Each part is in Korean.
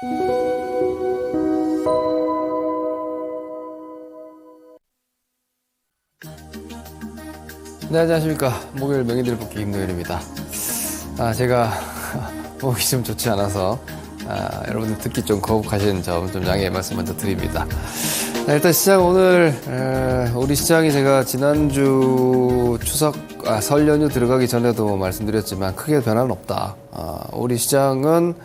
네, 안녕하십니까. 목요일 명의들 뽑기 김노일입니다. 제가 목이 좀 좋지 않아서 여러분들 듣기 좀 거북하신 점 좀 양해의 말씀 먼저 드립니다. 일단 시장 오늘 우리 시장이 제가 지난주 설 연휴 들어가기 전에도 말씀드렸지만 크게 변화는 없다. 우리 시장은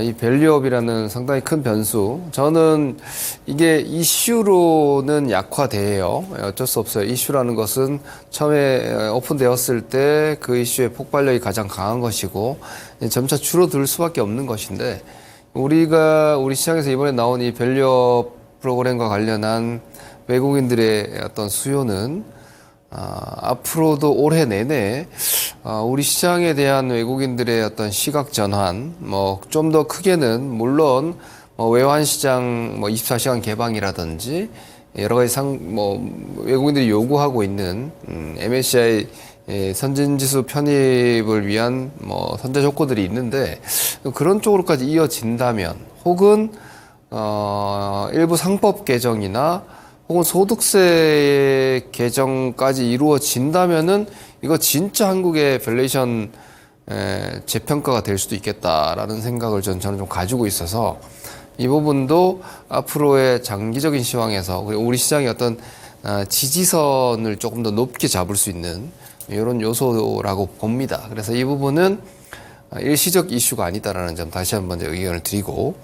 이 밸류업이라는 상당히 큰 변수. 저는 이게 이슈로는 약화돼요. 어쩔 수 없어요. 이슈라는 것은 처음에 오픈되었을 때 그 이슈의 폭발력이 가장 강한 것이고 점차 줄어들 수밖에 없는 것인데 우리 시장에서 이번에 나온 이 밸류업 프로그램과 관련한 외국인들의 어떤 수요는 앞으로도 올해 내내 우리 시장에 대한 외국인들의 어떤 시각 전환, 좀 더 크게는 물론 외환 시장 24시간 개방이라든지 여러 가지 외국인들이 요구하고 있는 MSCI 선진지수 편입을 위한 선제 조건들이 있는데 그런 쪽으로까지 이어진다면 혹은 일부 상법 개정이나 혹은 소득세 개정까지 이루어진다면은 이거 진짜 한국의 밸류에이션 재평가가 될 수도 있겠다라는 생각을 저는 좀 가지고 있어서 이 부분도 앞으로의 장기적인 시황에서 우리 시장의 어떤 지지선을 조금 더 높게 잡을 수 있는 이런 요소라고 봅니다. 그래서 이 부분은 일시적 이슈가 아니다라는 점 다시 한번 의견을 드리고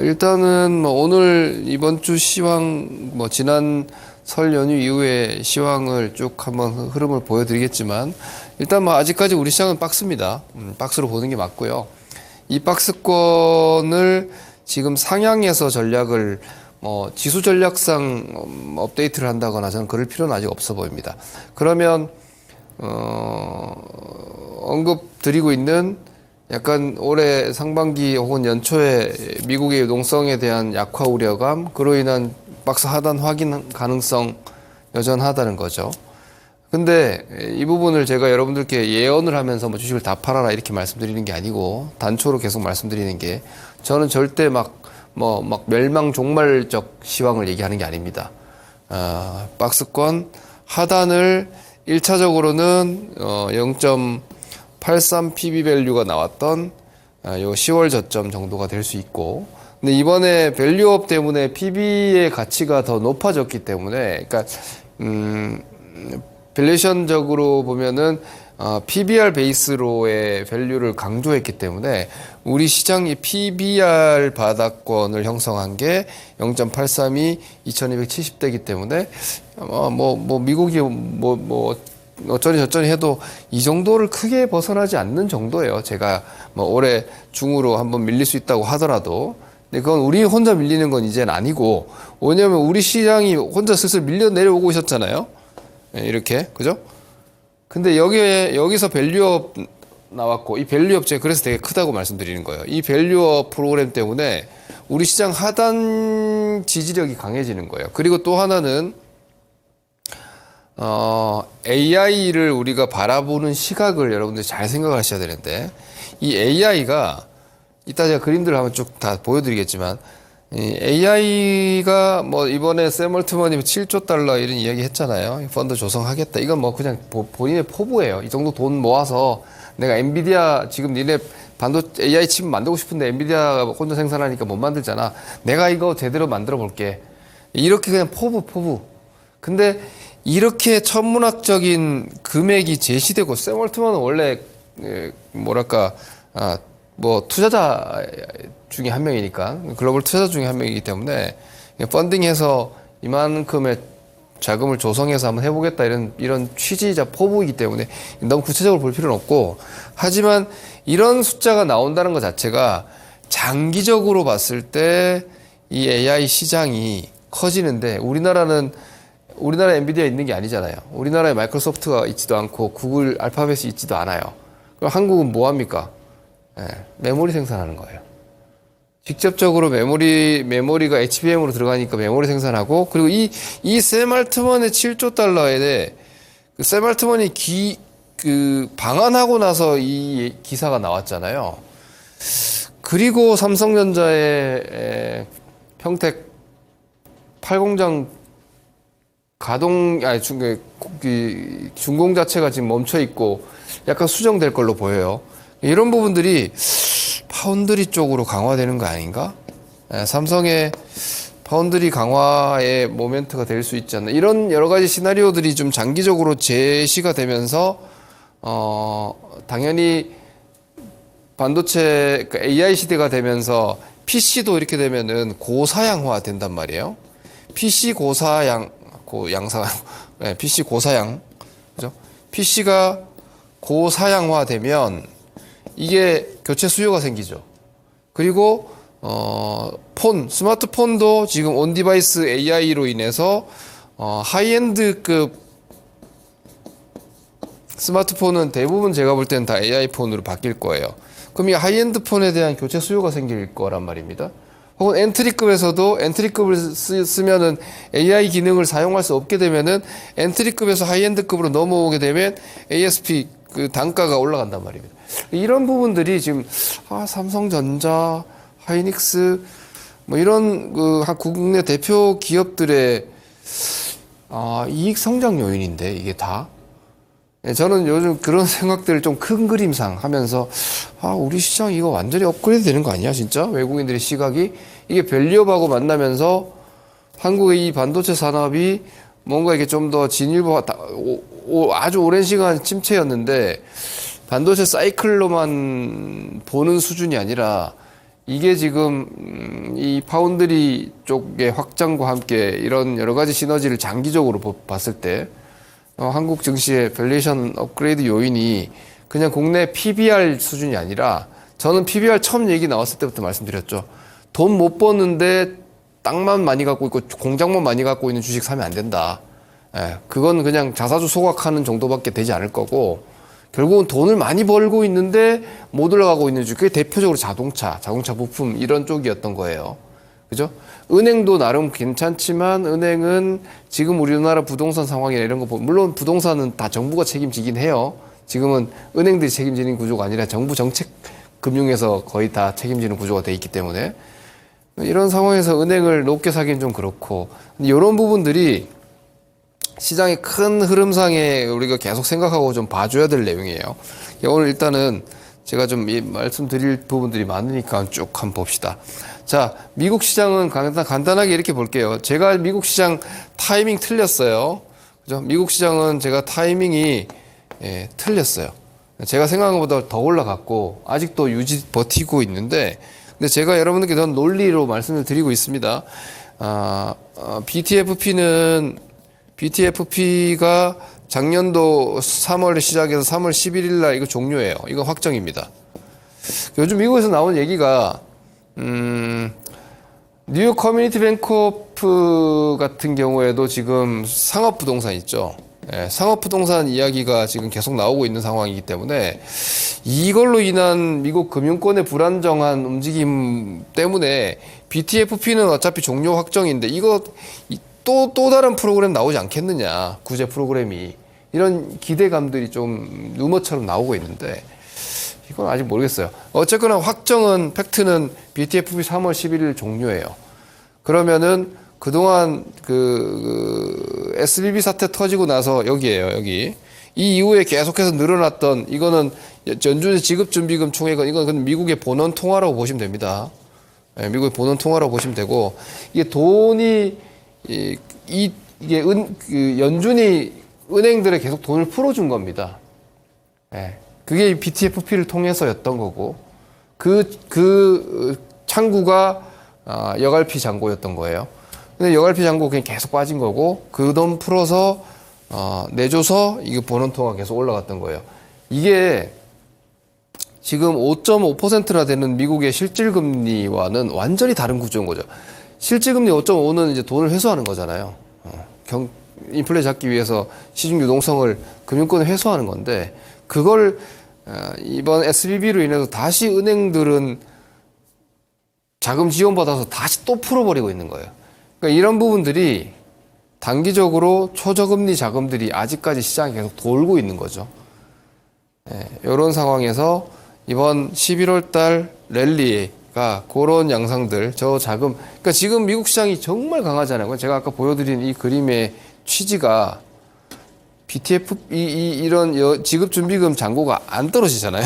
일단은 오늘 이번 주 시황 지난 설 연휴 이후에 시황을 쭉 한번 흐름을 보여드리겠지만 일단 아직까지 우리 시장은 박스입니다. 박스로 보는 게 맞고요. 이 박스권을 지금 상향해서 전략을 지수 전략상 업데이트를 한다거나 저는 그럴 필요는 아직 없어 보입니다. 그러면 언급 드리고 있는 약간 올해 상반기 혹은 연초에 미국의 유동성에 대한 약화 우려감, 그로 인한 박스 하단 확인 가능성 여전하다는 거죠. 근데 이 부분을 제가 여러분들께 예언을 하면서 주식을 다 팔아라 이렇게 말씀드리는 게 아니고 단초로 계속 말씀드리는 게 저는 절대 막 멸망 종말적 시황을 얘기하는 게 아닙니다. 박스권 하단을 1차적으로는 0.83 PB 밸류가 나왔던 요 10월 저점 정도가 될 수 있고, 근데 이번에 밸류업 때문에 PB의 가치가 더 높아졌기 때문에, 그러니까 밸류에이션적으로 보면은 PBR 베이스로의 밸류를 강조했기 때문에 우리 시장이 PBR 바닥권을 형성한 게 0.83이 2270대이기 때문에 미국이 어쩌니 저쩌니 해도 이 정도를 크게 벗어나지 않는 정도예요. 제가 올해 중으로 한번 밀릴 수 있다고 하더라도. 근데 그건 우리 혼자 밀리는 건 이제는 아니고, 왜냐면 우리 시장이 혼자 슬슬 밀려 내려오고 있었잖아요. 이렇게. 그죠? 근데 여기서 밸류업 나왔고, 이 밸류업 제가 그래서 되게 크다고 말씀드리는 거예요. 이 밸류업 프로그램 때문에 우리 시장 하단 지지력이 강해지는 거예요. 그리고 또 하나는 AI를 우리가 바라보는 시각을 여러분들이 잘 생각을 하셔야 되는데, 이 AI가 이따 제가 그림들을 한번 쭉 다 보여드리겠지만, 이 AI가 이번에 샘 얼트먼이 7조 달러 이런 이야기 했잖아요. 펀드 조성하겠다. 이건 그냥 본인의 포부예요. 이 정도 돈 모아서 내가 엔비디아 지금 니네 AI 칩 만들고 싶은데 엔비디아가 혼자 생산하니까 못 만들잖아. 내가 이거 제대로 만들어 볼게. 이렇게 그냥 포부. 근데 이렇게 천문학적인 금액이 제시되고, 샘 얼트먼은 원래 투자자 중에 한 명이니까, 글로벌 투자자 중에 한 명이기 때문에 펀딩해서 이만큼의 자금을 조성해서 한번 해보겠다 이런 취지이자 포부이기 때문에 너무 구체적으로 볼 필요는 없고, 하지만 이런 숫자가 나온다는 것 자체가 장기적으로 봤을 때 이 AI 시장이 커지는데, 우리나라 엔비디아 있는 게 아니잖아요. 우리나라에 마이크로소프트가 있지도 않고 구글 알파벳이 있지도 않아요. 그럼 한국은 뭐 합니까? 메모리 생산하는 거예요. 직접적으로 메모리가 HBM으로 들어가니까 메모리 생산하고, 그리고 이 샘 알트먼의 7조 달러에 샘 알트먼이 방한하고 나서 이 기사가 나왔잖아요. 그리고 삼성전자의 평택 8공장 준공 자체가 지금 멈춰 있고 약간 수정될 걸로 보여요. 이런 부분들이 파운드리 쪽으로 강화되는 거 아닌가? 삼성의 파운드리 강화의 모멘트가 될 수 있지 않나. 이런 여러 가지 시나리오들이 좀 장기적으로 제시가 되면서, 당연히 반도체, AI 시대가 되면서 PC도 이렇게 되면은 고사양화 된단 말이에요. PC PC 고사양. 그죠? PC가 고사양화 되면 이게 교체 수요가 생기죠. 그리고 스마트폰도 지금 온디바이스 AI로 인해서 하이엔드급 스마트폰은 대부분 제가 볼 때는 다 AI 폰으로 바뀔 거예요. 그럼 이 하이엔드 폰에 대한 교체 수요가 생길 거란 말입니다. 혹은 엔트리급에서도 엔트리급을 쓰면은 AI 기능을 사용할 수 없게 되면은 엔트리급에서 하이엔드급으로 넘어오게 되면 ASP 그 단가가 올라간단 말입니다. 이런 부분들이 지금 삼성전자, 하이닉스 뭐 이런 국내 대표 기업들의 이익 성장 요인인데 이게 다. 저는 요즘 그런 생각들을 좀 큰 그림상 하면서 우리 시장 이거 완전히 업그레이드 되는 거 아니야 진짜? 외국인들의 시각이 이게 밸류업하고 만나면서 한국의 이 반도체 산업이 뭔가 이게 좀 더 아주 오랜 시간 침체였는데 반도체 사이클로만 보는 수준이 아니라 이게 지금 이 파운드리 쪽의 확장과 함께 이런 여러 가지 시너지를 장기적으로 봤을 때 한국 증시의 밸류에이션 업그레이드 요인이 그냥 국내 PBR 수준이 아니라 저는 PBR 처음 얘기 나왔을 때부터 말씀드렸죠. 돈 못 버는데 땅만 많이 갖고 있고 공장만 많이 갖고 있는 주식 사면 안 된다. 그건 그냥 자사주 소각하는 정도밖에 되지 않을 거고 결국은 돈을 많이 벌고 있는데 못 올라가고 있는 주식. 그게 대표적으로 자동차 부품 이런 쪽이었던 거예요. 그죠? 은행도 나름 괜찮지만 은행은 지금 우리나라 부동산 상황이나 이런 거 보면 물론 부동산은 다 정부가 책임지긴 해요. 지금은 은행들이 책임지는 구조가 아니라 정부 정책 금융에서 거의 다 책임지는 구조가 돼 있기 때문에 이런 상황에서 은행을 높게 사기는 좀 그렇고 이런 부분들이 시장의 큰 흐름상에 우리가 계속 생각하고 좀 봐줘야 될 내용이에요. 오늘 일단은 제가 좀 말씀드릴 부분들이 많으니까 쭉 한번 봅시다. 자, 미국 시장은 간단하게 이렇게 볼게요. 제가 미국 시장 타이밍 틀렸어요. 그죠? 미국 시장은 제가 타이밍이 틀렸어요. 제가 생각한 것보다 더 올라갔고 아직도 버티고 있는데 근데 제가 여러분들께 전 논리로 말씀을 드리고 있습니다. BTFP가 작년도 3월 시작해서 3월 11일 날 이거 종료해요. 이거 확정입니다. 요즘 미국에서 나온 얘기가 뉴욕 커뮤니티 뱅코프 같은 경우에도 지금 상업부동산 있죠. 상업부동산 이야기가 지금 계속 나오고 있는 상황이기 때문에 이걸로 인한 미국 금융권의 불안정한 움직임 때문에 BTFP는 어차피 종료 확정인데 이거 또 다른 프로그램 나오지 않겠느냐. 구제 프로그램이. 이런 기대감들이 좀 루머처럼 나오고 있는데 이건 아직 모르겠어요. 어쨌거나 확정은 팩트는 BTFP 3월 11일 종료예요. 그러면은 그동안 SBB 사태 터지고 나서 여기에요, 여기. 이 이후에 계속해서 늘어났던 이거는 연준의 지급준비금 총액은 이건 미국의 본원 통화라고 보시면 됩니다. 미국의 본원 통화라고 보시면 되고 이게 돈이 연준이 은행들에 계속 돈을 풀어준 겁니다. 그게 BTFP를 통해서였던 거고 그 창구가 여갈피 잔고였던 거예요. 근데 여갈피 잔고 그냥 계속 빠진 거고 그 돈 풀어서 내줘서 이게 본원 통화 계속 올라갔던 거예요. 이게 지금 5.5%나 되는 미국의 실질금리와는 완전히 다른 구조인 거죠. 실질금리 5.5는 이제 돈을 회수하는 거잖아요. 인플레 잡기 위해서 시중 유동성을 금융권에 회수하는 건데 그걸 이번 SBB로 인해서 다시 은행들은 자금 지원받아서 다시 또 풀어버리고 있는 거예요. 그러니까 이런 부분들이 단기적으로 초저금리 자금들이 아직까지 시장에 계속 돌고 있는 거죠. 이런 상황에서 이번 11월 달 랠리가 그런 양상들, 저 자금, 그러니까 지금 미국 시장이 정말 강하잖아요. 제가 아까 보여드린 이 그림의 취지가 BTF, 이런 지급준비금 잔고가 안 떨어지잖아요.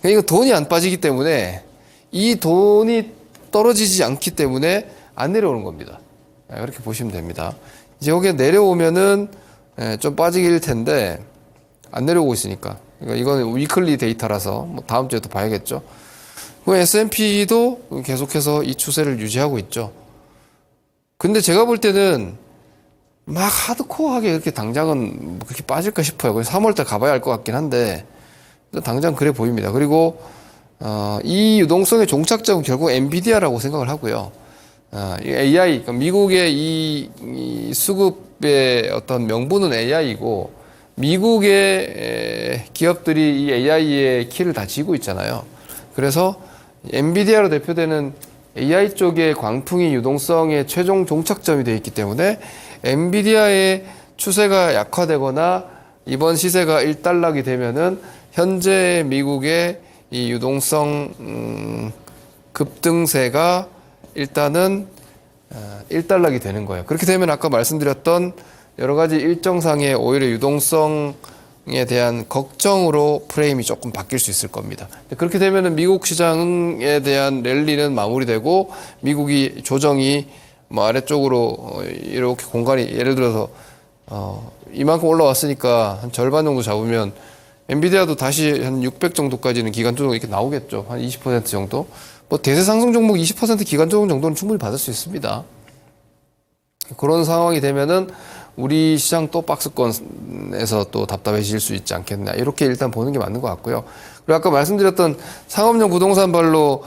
그러니까 이거 돈이 안 빠지기 때문에 이 돈이 떨어지지 않기 때문에 안 내려오는 겁니다. 그렇게 보시면 됩니다. 이제 여기에 내려오면은 좀 빠지길 텐데 안 내려오고 있으니까. 그러니까 이거는 위클리 데이터라서 뭐 다음 주에 또 봐야겠죠. 그 S&P도 계속해서 이 추세를 유지하고 있죠. 근데 제가 볼 때는 막 하드코어하게 이렇게 당장은 그렇게 빠질까 싶어요. 3월달 가봐야 할 것 같긴 한데 당장 그래 보입니다. 그리고 이 유동성의 종착점은 결국 엔비디아라고 생각을 하고요. AI, 그러니까 미국의 이 수급의 어떤 명분은 AI이고 미국의 기업들이 이 AI의 키를 다 쥐고 있잖아요. 그래서 엔비디아로 대표되는 AI 쪽의 광풍이 유동성의 최종 종착점이 되어 있기 때문에 엔비디아의 추세가 약화되거나 이번 시세가 1달러이 되면은 현재 미국의 이 유동성 급등세가 일단은 1달러이 되는 거예요. 그렇게 되면 아까 말씀드렸던 여러 가지 일정상의 오히려 유동성에 대한 걱정으로 프레임이 조금 바뀔 수 있을 겁니다. 그렇게 되면은 미국 시장에 대한 랠리는 마무리되고 미국이 조정이 뭐 아래쪽으로 이렇게 공간이 예를 들어서 이만큼 올라왔으니까 한 절반 정도 잡으면 엔비디아도 다시 한 600 정도까지는 기간조정 이렇게 나오겠죠. 한 20% 정도. 뭐 대세 상승 종목 20% 기간조정 정도는 충분히 받을 수 있습니다. 그런 상황이 되면은 우리 시장 또 박스권에서 또 답답해질 수 있지 않겠냐. 이렇게 일단 보는 게 맞는 것 같고요. 그리고 아까 말씀드렸던 상업용 부동산 발로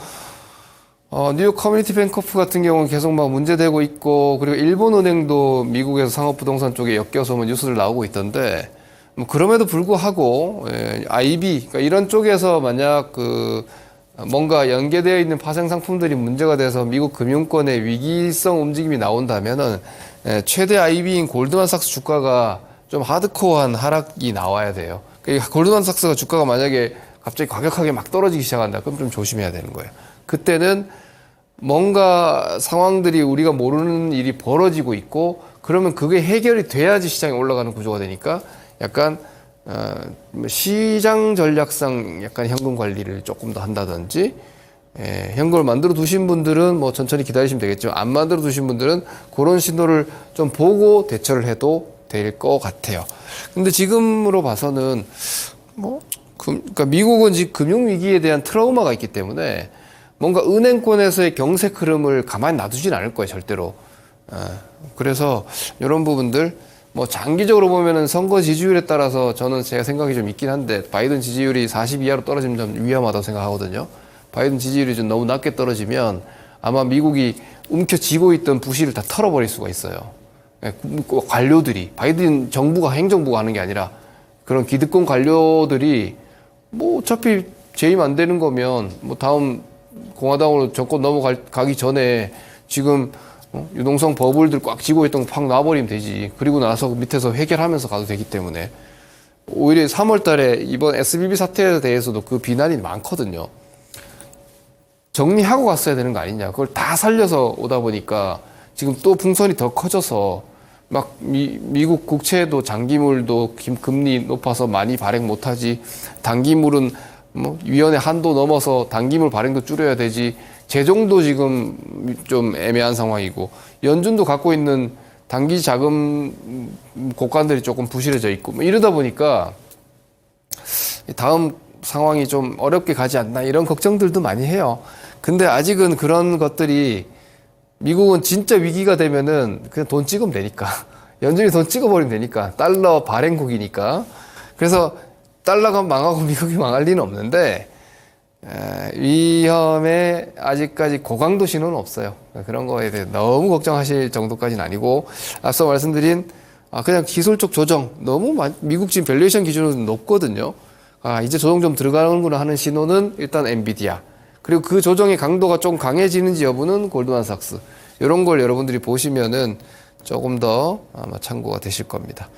뉴욕 커뮤니티 뱅커프 같은 경우는 계속 막 문제되고 있고, 그리고 일본은행도 미국에서 상업부동산 쪽에 엮여서 뭐 뉴스들 나오고 있던데, 뭐 그럼에도 불구하고 IB, 그러니까 이런 쪽에서 만약 뭔가 연계되어 있는 파생 상품들이 문제가 돼서 미국 금융권의 위기성 움직임이 나온다면은 최대 IB인 골드만삭스 주가가 좀 하드코어한 하락이 나와야 돼요. 그러니까 골드만삭스가 주가가 만약에 갑자기 과격하게 막 떨어지기 시작한다, 그럼 좀 조심해야 되는 거예요. 그때는 뭔가 상황들이 우리가 모르는 일이 벌어지고 있고, 그러면 그게 해결이 돼야지 시장이 올라가는 구조가 되니까 약간 시장 전략상 약간 현금 관리를 조금 더 한다든지, 현금을 만들어 두신 분들은 뭐 천천히 기다리시면 되겠지만 안 만들어 두신 분들은 그런 신호를 좀 보고 대처를 해도 될 것 같아요. 근데 지금으로 봐서는 그러니까 미국은 지금 금융위기에 대한 트라우마가 있기 때문에 뭔가 은행권에서의 경색 흐름을 가만히 놔두진 않을 거예요, 절대로. 그래서 이런 부분들, 뭐 장기적으로 보면은 선거 지지율에 따라서 저는 제가 생각이 좀 있긴 한데, 바이든 지지율이 40 이하로 떨어지면 좀 위험하다고 생각하거든요. 바이든 지지율이 좀 너무 낮게 떨어지면 아마 미국이 움켜쥐고 있던 부실을 다 털어버릴 수가 있어요. 관료들이, 바이든 정부가, 행정부가 하는 게 아니라 그런 기득권 관료들이 뭐 어차피 재임 안 되는 거면 뭐 다음 공화당으로 정권 넘어가기 전에 지금 유동성 버블들 꽉 쥐고 있던 거 팍 놔버리면 되지. 그리고 나서 밑에서 해결하면서 가도 되기 때문에 오히려 3월 달에 이번 SBB 사태에 대해서도 그 비난이 많거든요. 정리하고 갔어야 되는 거 아니냐. 그걸 다 살려서 오다 보니까 지금 또 풍선이 더 커져서 막 미국 국채도 장기물도 금리 높아서 많이 발행 못하지. 단기물은 뭐 위원회 한도 넘어서 단기물 발행도 줄여야 되지. 재정도 지금 좀 애매한 상황이고, 연준도 갖고 있는 단기 자금 곡간들이 조금 부실해져 있고, 뭐 이러다 보니까 다음 상황이 좀 어렵게 가지 않나, 이런 걱정들도 많이 해요. 근데 아직은 그런 것들이, 미국은 진짜 위기가 되면은 그냥 돈 찍으면 되니까. 연준이 돈 찍어버리면 되니까. 달러 발행국이니까. 그래서 달러가 망하고 미국이 망할 리는 없는데, 위험에 아직까지 고강도 신호는 없어요. 그런 거에 대해 너무 걱정하실 정도까지는 아니고, 앞서 말씀드린 그냥 기술적 조정, 너무 미국 지금 밸류에이션 기준은 높거든요. 이제 조정 좀 들어가는구나 하는 신호는 일단 엔비디아, 그리고 그 조정의 강도가 좀 강해지는지 여부는 골드만삭스. 이런 걸 여러분들이 보시면은 조금 더 아마 참고가 되실 겁니다.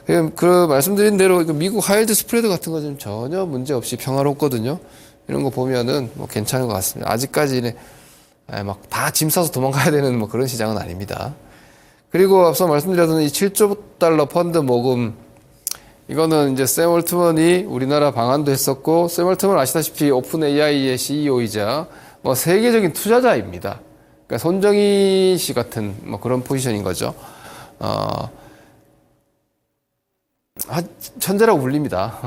그 말씀드린 대로 미국 하이힐드 스프레드 같은 거 좀 전혀 문제 없이 평화롭거든요. 이런 거 보면은 뭐 괜찮은 것 같습니다. 아직까지는 막 다 짐 싸서 도망가야 되는 뭐 그런 시장은 아닙니다. 그리고 앞서 말씀드렸던 이 7조 달러 펀드 모금, 이거는 이제 샘 올트먼이 우리나라 방한도 했었고, 샘 올트먼 아시다시피 오픈 AI의 CEO이자 뭐 세계적인 투자자입니다. 그러니까 손정희 씨 같은 뭐 그런 포지션인 거죠. 천재라고 불립니다.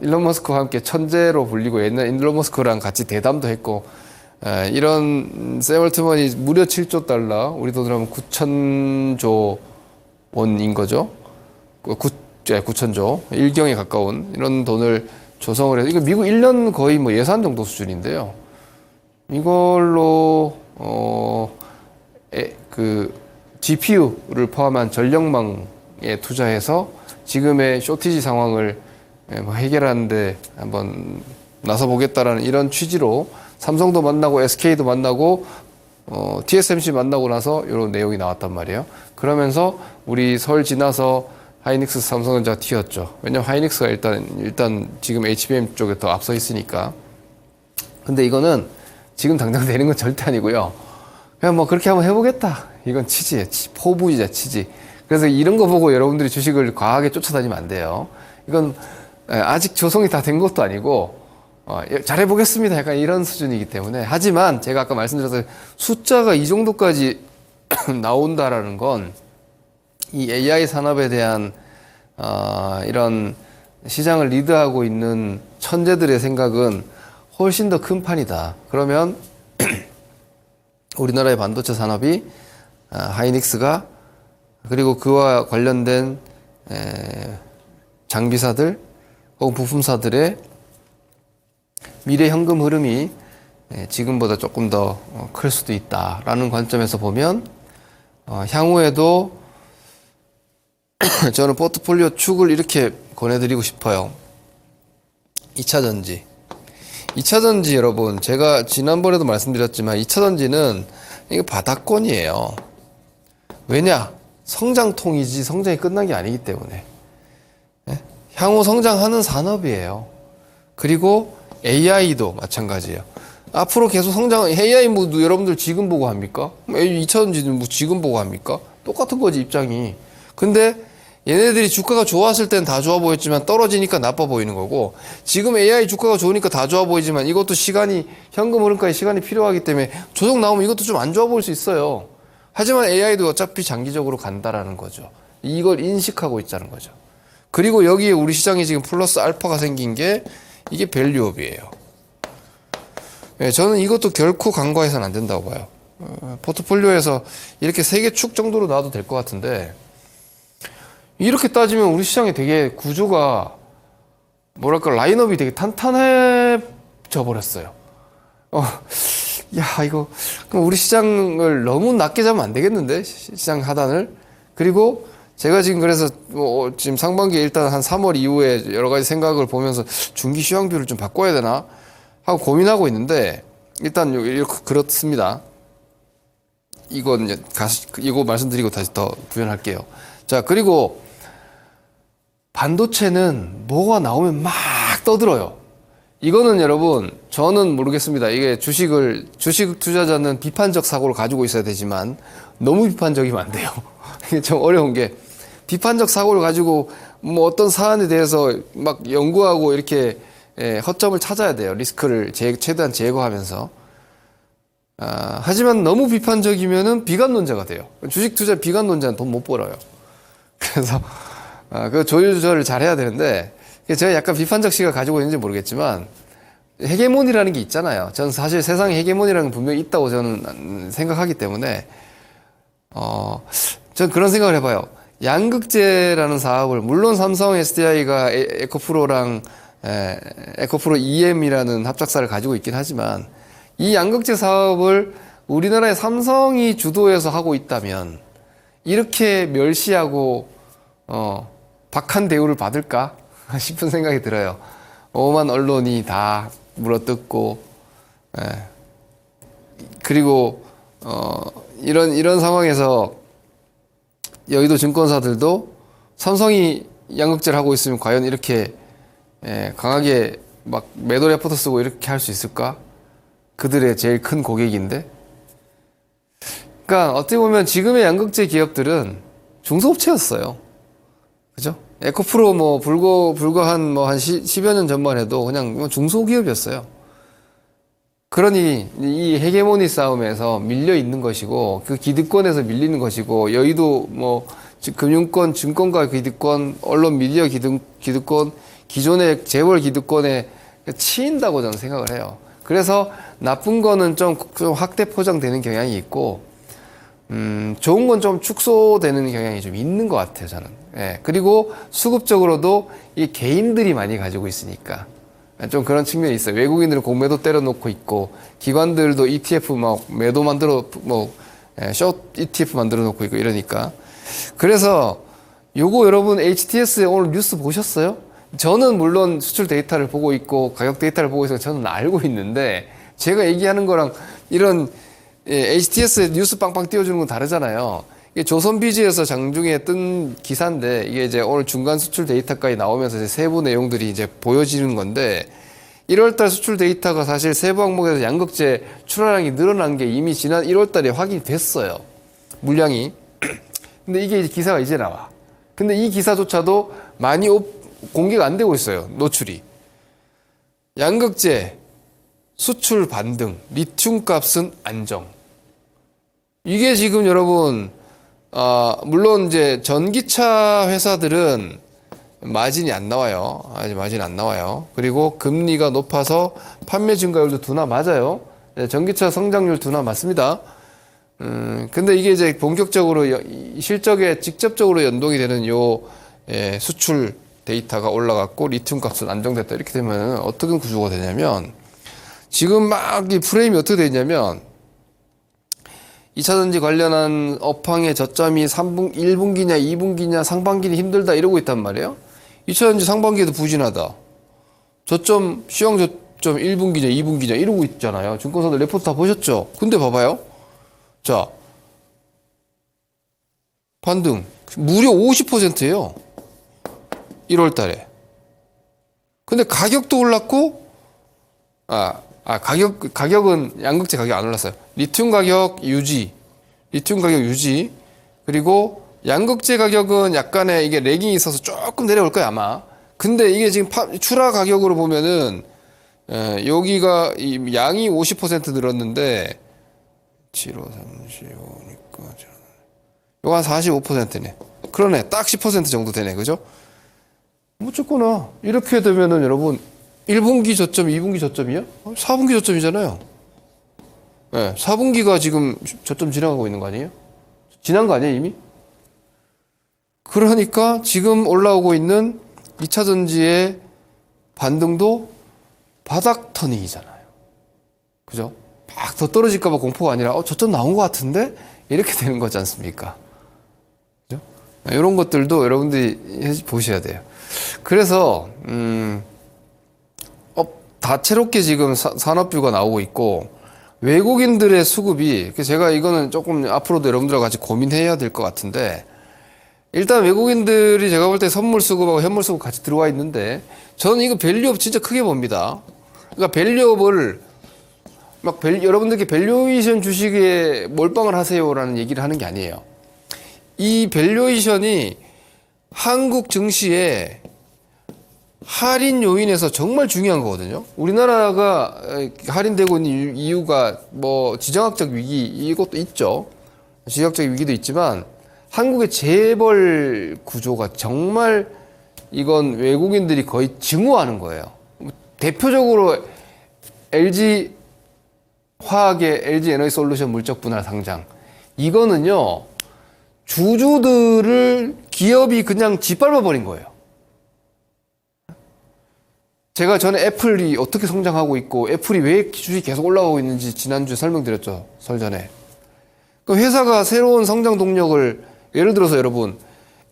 일론 머스크와 함께 천재로 불리고, 옛날 일론 머스크랑 같이 대담도 했고, 이런 샘 올트먼이 무려 7조 달러, 우리 돈으로 하면 9천조 원인 거죠. 9천조, 일경에 가까운 이런 돈을 조성을 해서, 이거 미국 1년 거의 뭐 예산 정도 수준인데요. 이걸로, GPU를 포함한 전력망에 투자해서 지금의 쇼티지 상황을 해결하는데 한번 나서보겠다라는 이런 취지로 삼성도 만나고 SK도 만나고 TSMC 만나고 나서 이런 내용이 나왔단 말이에요. 그러면서 우리 설 지나서 하이닉스, 삼성전자 튀었죠. 왜냐면 하이닉스가 일단 지금 HBM 쪽에 더 앞서 있으니까. 근데 이거는 지금 당장 되는 건 절대 아니고요. 그냥 뭐 그렇게 한번 해보겠다. 이건 치지예요. 포부이자 치지. 그래서 이런 거 보고 여러분들이 주식을 과하게 쫓아다니면 안 돼요. 이건 아직 조성이 다 된 것도 아니고 잘해보겠습니다. 약간 이런 수준이기 때문에. 하지만 제가 아까 말씀드렸던 숫자가 이 정도까지 나온다라는 건 이 AI 산업에 대한 이런 시장을 리드하고 있는 천재들의 생각은 훨씬 더 큰 판이다. 그러면 우리나라의 반도체 산업이 하이닉스가, 그리고 그와 관련된 장비사들 혹은 부품사들의 미래 현금 흐름이 지금보다 조금 더 클 수도 있다라는 관점에서 보면 향후에도 저는 포트폴리오 축을 이렇게 권해드리고 싶어요. 2차전지. 2차전지 여러분, 제가 지난번에도 말씀드렸지만 2차전지는 이게 바닥권이에요. 왜냐? 성장통이지 성장이 끝난 게 아니기 때문에. 향후 성장하는 산업이에요. 그리고 AI도 마찬가지예요. 앞으로 계속 AI 뭐 여러분들 지금 보고 합니까? 2차전지는 뭐 지금 보고 합니까? 똑같은 거지, 입장이. 근데 얘네들이 주가가 좋았을 땐 다 좋아 보였지만 떨어지니까 나빠 보이는 거고, 지금 AI 주가가 좋으니까 다 좋아 보이지만 이것도 현금 흐름까지 시간이 필요하기 때문에 조정 나오면 이것도 좀 안 좋아 보일 수 있어요. 하지만 AI도 어차피 장기적으로 간다라는 거죠. 이걸 인식하고 있다는 거죠. 그리고 여기에 우리 시장이 지금 플러스 알파가 생긴 게 이게 밸류업이에요. 저는 이것도 결코 간과해서는 안 된다고 봐요. 포트폴리오에서 이렇게 3개 축 정도로 놔도 될 것 같은데, 이렇게 따지면 우리 시장이 되게 구조가 라인업이 되게 탄탄해져 버렸어요. 이거 우리 시장을 너무 낮게 잡으면 안 되겠는데, 시장 하단을. 그리고 제가 지금 그래서 지금 상반기에 일단 한 3월 이후에 여러 가지 생각을 보면서 중기 시황비를 좀 바꿔야 되나 하고 고민하고 있는데, 일단 이렇게 그렇습니다. 이거 말씀드리고 다시 더 구현할게요. 자, 그리고 반도체는 뭐가 나오면 막 떠들어요. 이거는 여러분, 저는 모르겠습니다. 이게 주식 투자자는 비판적 사고를 가지고 있어야 되지만 너무 비판적이면 안 돼요. 이게 좀 어려운 게, 비판적 사고를 가지고 뭐 어떤 사안에 대해서 막 연구하고 이렇게 허점을 찾아야 돼요. 리스크를 최대한 제거하면서. 하지만 너무 비판적이면은 비관론자가 돼요. 주식 투자 비관론자는 돈 못 벌어요. 그래서 그 조율 조절을 잘 해야 되는데, 제가 약간 비판적 시각을 가지고 있는지 모르겠지만 헤게몬이라는 게 있잖아요. 저는 사실 세상에 헤게몬이라는 게 분명히 있다고 저는 생각하기 때문에 저는 그런 생각을 해봐요. 양극재라는 사업을, 물론 삼성 SDI가 에코프로랑 에코프로 EM이라는 합작사를 가지고 있긴 하지만, 이 양극재 사업을 우리나라의 삼성이 주도해서 하고 있다면 이렇게 멸시하고 박한 대우를 받을까 싶은 생각이 들어요. 오만 언론이 다 물어뜯고, 그리고 이런 상황에서 여의도 증권사들도 삼성이 양극재를 하고 있으면 과연 이렇게 강하게 막 매도 레포트 쓰고 이렇게 할 수 있을까? 그들의 제일 큰 고객인데. 그러니까 어떻게 보면 지금의 양극재 기업들은 중소업체였어요. 그죠? 에코프로 뭐 불과 한 10여 년 전만 해도 그냥 뭐 중소기업이었어요. 그러니 이 헤게모니 싸움에서 밀려 있는 것이고 그 기득권에서 밀리는 것이고 여의도 뭐 금융권, 증권가 기득권, 언론 미디어 기득권, 기존의 재벌 기득권에 치인다고 저는 생각을 해요. 그래서 나쁜 거는 좀 확대 포장되는 경향이 있고 좋은 건 좀 축소되는 경향이 좀 있는 것 같아요, 저는. 예. 그리고 수급적으로도 이 개인들이 많이 가지고 있으니까 좀 그런 측면이 있어요. 외국인들은 공매도 때려놓고 있고 기관들도 ETF 막 매도 만들어 숏 ETF 만들어 놓고 있고 이러니까. 그래서 요거 여러분 HTS 오늘 뉴스 보셨어요? 저는 물론 수출 데이터를 보고 있고 가격 데이터를 보고 있어서 저는 알고 있는데 제가 얘기하는 거랑 이런 HTS 뉴스 빵빵 띄워주는 건 다르잖아요. 이게 조선비즈에서 장중에 뜬 기사인데 이게 이제 오늘 중간 수출 데이터까지 나오면서 이제 세부 내용들이 이제 보여지는 건데 1월달 수출 데이터가 사실 세부 항목에서 양극재 출하량이 늘어난 게 이미 지난 1월달에 확인이 됐어요. 물량이. 근데 이게 기사가 이제 나와. 근데 이 기사조차도 많이 공개가 안 되고 있어요. 노출이. 양극재 수출 반등, 리튬 값은 안정. 이게 지금 여러분, 물론 이제 전기차 회사들은 마진이 안 나와요. 아직 마진이 안 나와요. 그리고 금리가 높아서 판매 증가율도 둔화 맞아요. 전기차 성장률 둔화 맞습니다. 근데 이게 이제 본격적으로 실적에 직접적으로 연동이 되는 수출 데이터가 올라갔고 리튬 값은 안정됐다. 이렇게 되면 어떤 구조가 되냐면 지금 막 이 프레임이 어떻게 되냐면 2차전지 관련한 업황의 저점이 1분기냐 2분기냐 상반기는 힘들다 이러고 있단 말이에요. 2차전지 상반기에도 부진하다. 저점 시황 저점 1분기냐 2분기냐 이러고 있잖아요. 증권사들 레포트 다 보셨죠? 근데 봐봐요. 자, 반등 무려 50%예요. 1월 달에. 근데 가격도 올랐고 가격은 양극재 가격 안 올랐어요. 리튬 가격 유지. 그리고 양극재 가격은 약간의 이게 래깅이 있어서 조금 내려올 거야, 아마. 근데 이게 지금 출하 가격으로 보면은, 여기가 이 양이 50% 늘었는데, 7535니까, 요거 한 45%네. 그러네. 딱 10% 정도 되네. 그죠? 어쨌거나, 이렇게 되면은 여러분, 1분기 저점, 2분기 저점이요? 4분기 저점이잖아요. 네, 4분기가 지금 저점 지나가고 있는 거 아니에요? 지난 거 아니에요, 이미? 그러니까 지금 올라오고 있는 2차 전지의 반등도 바닥 터닝이잖아요. 그죠? 막 더 떨어질까봐 공포가 아니라, 저점 나온 것 같은데? 이렇게 되는 거지 않습니까? 그죠? 이런 것들도 여러분들이 보셔야 돼요. 그래서, 다채롭게 지금 산업뷰가 나오고 있고 외국인들의 수급이 제가 이거는 조금 앞으로도 여러분들과 같이 고민해야 될 것 같은데 일단 외국인들이 제가 볼 때 선물 수급하고 현물 수급 같이 들어와 있는데 저는 이거 밸류업 진짜 크게 봅니다. 그러니까 밸류업을 여러분들께 밸류에이션 주식에 몰빵을 하세요라는 얘기를 하는 게 아니에요. 이 밸류에이션이 한국 증시에 할인 요인에서 정말 중요한 거거든요. 우리나라가 할인되고 있는 이유가 뭐 지정학적 위기 이것도 있죠. 지정학적 위기도 있지만 한국의 재벌 구조가 정말 이건 외국인들이 거의 증오하는 거예요. 대표적으로 LG 화학의 LG 에너지 솔루션 물적 분할 상장. 이거는요. 주주들을 기업이 그냥 짓밟아 버린 거예요. 제가 전에 애플이 어떻게 성장하고 있고 애플이 왜 주식이 계속 올라가고 있는지 지난주에 설명드렸죠. 설 전에. 그 회사가 새로운 성장 동력을 예를 들어서 여러분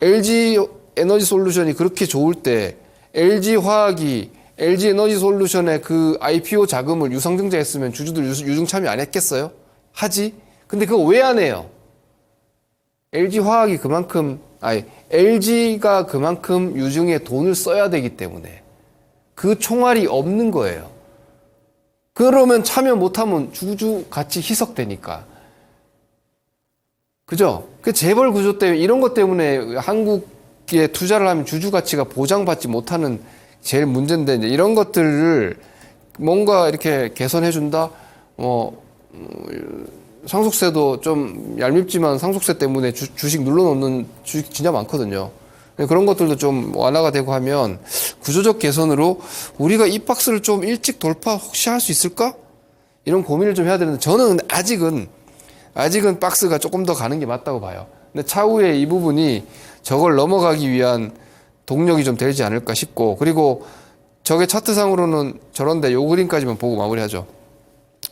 LG 에너지 솔루션이 그렇게 좋을 때 LG 화학이 LG 에너지 솔루션의 그 IPO 자금을 유상증자했으면 주주들 유증 참여 안 했겠어요? 하지. 근데 그거 왜 안 해요? LG 화학이 LG가 그만큼 유증에 돈을 써야 되기 때문에. 그 총알이 없는 거예요. 그러면 참여 못하면 주주 가치 희석되니까. 그죠? 그 재벌 구조 때문에, 이런 것 때문에 한국에 투자를 하면 주주 가치가 보장받지 못하는 제일 문제인데, 이제 이런 것들을 뭔가 이렇게 개선해준다? 상속세도 좀 얄밉지만 상속세 때문에 주식 눌러놓는 주식 진짜 많거든요. 그런 것들도 좀 완화가 되고 하면 구조적 개선으로 우리가 이 박스를 좀 일찍 돌파 혹시 할 수 있을까? 이런 고민을 좀 해야 되는데, 저는 아직은 박스가 조금 더 가는 게 맞다고 봐요. 근데 차후에 이 부분이 저걸 넘어가기 위한 동력이 좀 되지 않을까 싶고, 그리고 저게 차트상으로는 저런데 요 그림까지만 보고 마무리하죠.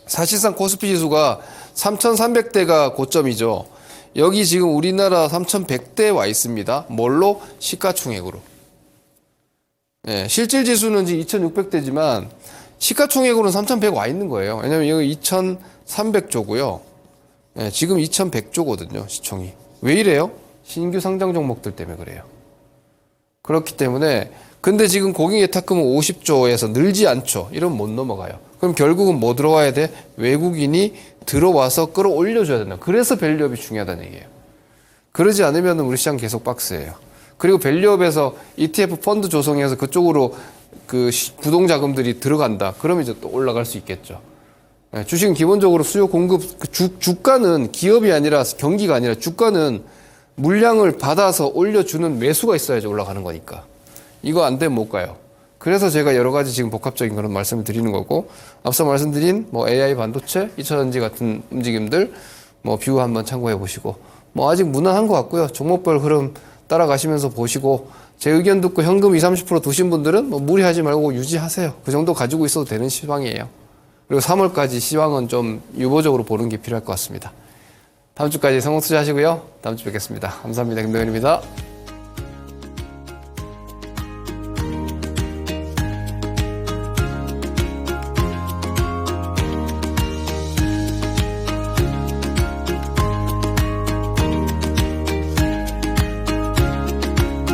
사실상 코스피 지수가 3,300대가 고점이죠. 여기 지금 우리나라 3,100대 와 있습니다. 뭘로? 시가총액으로. 예, 실질 지수는 지금 2,600대지만 시가총액으로는 3,100 와 있는 거예요. 왜냐면 여기 2,300조고요. 예, 지금 2,100조거든요, 시총이. 왜 이래요? 신규 상장 종목들 때문에 그래요. 그렇기 때문에, 근데 지금 공인예탁금은 50조에서 늘지 않죠. 이러면 못 넘어가요. 그럼 결국은 뭐 들어와야 돼? 외국인이 들어와서 끌어올려줘야 된다. 그래서 밸류업이 중요하다는 얘기예요. 그러지 않으면 우리 시장 계속 박스예요. 그리고 밸류업에서 ETF 펀드 조성해서 그쪽으로 그 구동자금들이 들어간다. 그러면 이제 또 올라갈 수 있겠죠. 주식은 기본적으로 수요 공급, 주가는 기업이 아니라 경기가 아니라 주가는 물량을 받아서 올려주는 매수가 있어야지 올라가는 거니까. 이거 안 되면 못 가요. 그래서 제가 여러 가지 지금 복합적인 그런 말씀을 드리는 거고, 앞서 말씀드린 뭐 AI 반도체, 2차전지 같은 움직임들 뷰 한번 참고해 보시고, 아직 무난한 것 같고요. 종목별 흐름 따라가시면서 보시고, 제 의견 듣고 현금 20-30% 두신 분들은 무리하지 말고 유지하세요. 그 정도 가지고 있어도 되는 시황이에요. 그리고 3월까지 시황은 좀 유보적으로 보는 게 필요할 것 같습니다. 다음 주까지 성공 투자하시고요. 다음 주 뵙겠습니다. 감사합니다. 김동현입니다.